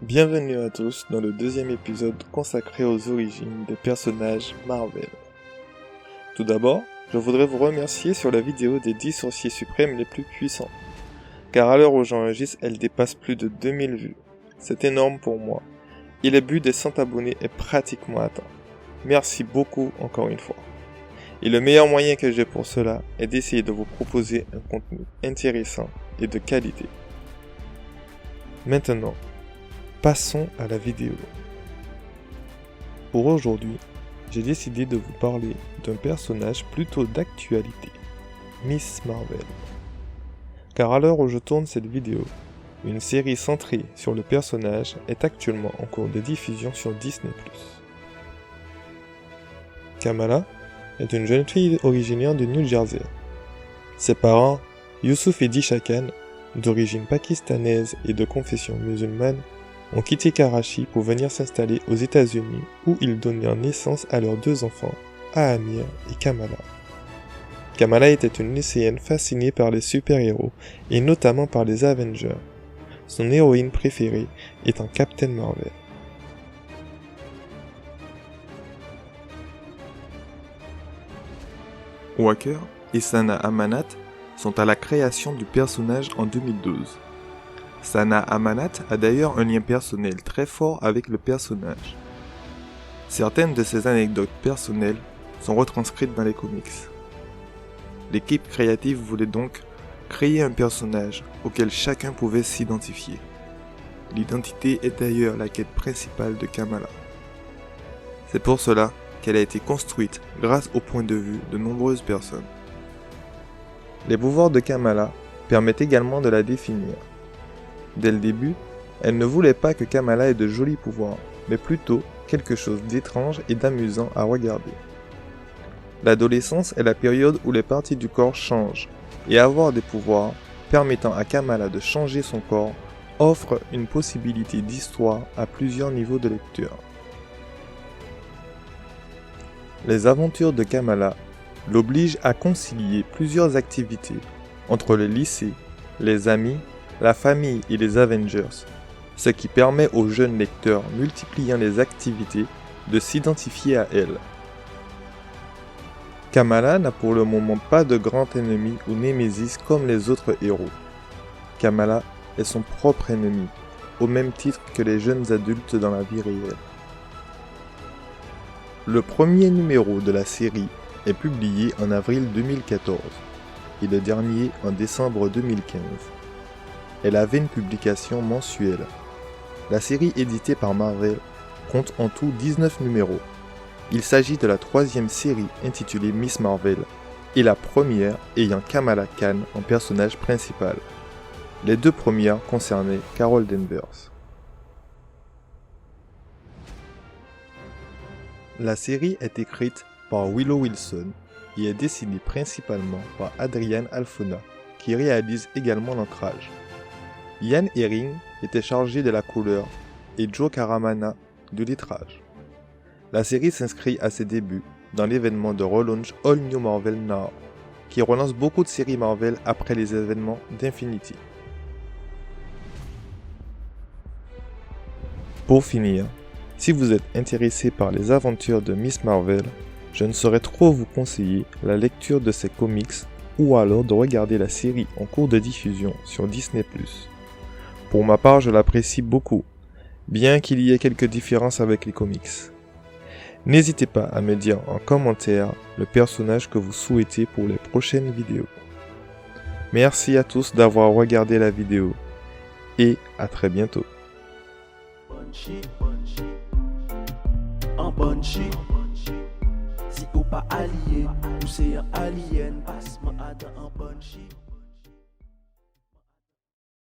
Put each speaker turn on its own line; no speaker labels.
Bienvenue à tous dans le deuxième épisode consacré aux origines des personnages Marvel. Tout d'abord, je voudrais vous remercier sur la vidéo des 10 sorciers suprêmes les plus puissants, car à l'heure où j'enregistre, elle dépasse plus de 2000 vues. C'est énorme pour moi, et le but des 100 abonnés est pratiquement atteint. Merci beaucoup encore une fois. Et le meilleur moyen que j'ai pour cela est d'essayer de vous proposer un contenu intéressant et de qualité. Maintenant, passons à la vidéo. Pour aujourd'hui, j'ai décidé de vous parler d'un personnage plutôt d'actualité, Miss Marvel. Car à l'heure où je tourne cette vidéo, une série centrée sur le personnage est actuellement en cours de diffusion sur Disney+. Kamala est une jeune fille originaire du New Jersey. Ses parents, Yusuf et Disha Khan, d'origine pakistanaise et de confession musulmane, ont quitté Karachi pour venir s'installer aux États-Unis où ils donnèrent naissance à leurs deux enfants, Aamir et Kamala. Kamala était une lycéenne fascinée par les super-héros et notamment par les Avengers, son héroïne préférée étant Captain Marvel. Walker et Sana Amanat sont à la création du personnage en 2012. Sana Amanat a d'ailleurs un lien personnel très fort avec le personnage. Certaines de ses anecdotes personnelles sont retranscrites dans les comics. L'équipe créative voulait donc créer un personnage auquel chacun pouvait s'identifier. L'identité est d'ailleurs la quête principale de Kamala. C'est pour cela qu'elle a été construite grâce au point de vue de nombreuses personnes. Les pouvoirs de Kamala permettent également de la définir. Dès le début, elle ne voulait pas que Kamala ait de jolis pouvoirs, mais plutôt quelque chose d'étrange et d'amusant à regarder. L'adolescence est la période où les parties du corps changent, et avoir des pouvoirs permettant à Kamala de changer son corps offre une possibilité d'histoire à plusieurs niveaux de lecture. Les aventures de Kamala l'obligent à concilier plusieurs activités entre le lycée, les amis, la famille et les Avengers, ce qui permet aux jeunes lecteurs multipliant les activités de s'identifier à elle. Kamala n'a pour le moment pas de grand ennemi ou némésis comme les autres héros. Kamala est son propre ennemi, au même titre que les jeunes adultes dans la vie réelle. Le premier numéro de la série est publié en avril 2014 et le dernier en décembre 2015. Elle avait une publication mensuelle. La série éditée par Marvel compte en tout 19 numéros. Il s'agit de la troisième série intitulée Miss Marvel et la première ayant Kamala Khan en personnage principal. Les deux premières concernaient Carol Danvers. La série est écrite par Willow Wilson et est dessinée principalement par Adrian Alphona, qui réalise également l'ancrage. Ian Herring était chargé de la couleur et Joe Caramana du lettrage. La série s'inscrit à ses débuts dans l'événement de relaunch All New Marvel Now, qui relance beaucoup de séries Marvel après les événements d'Infinity. Pour finir, si vous êtes intéressé par les aventures de Miss Marvel, je ne saurais trop vous conseiller la lecture de ses comics ou alors de regarder la série en cours de diffusion sur Disney+. Pour ma part, je l'apprécie beaucoup, bien qu'il y ait quelques différences avec les comics. N'hésitez pas à me dire en commentaire le personnage que vous souhaitez pour les prochaines vidéos. Merci à tous d'avoir regardé la vidéo et à très bientôt.
Si ou pas allié, ou c'est un alien, passe-moi à un bon shit.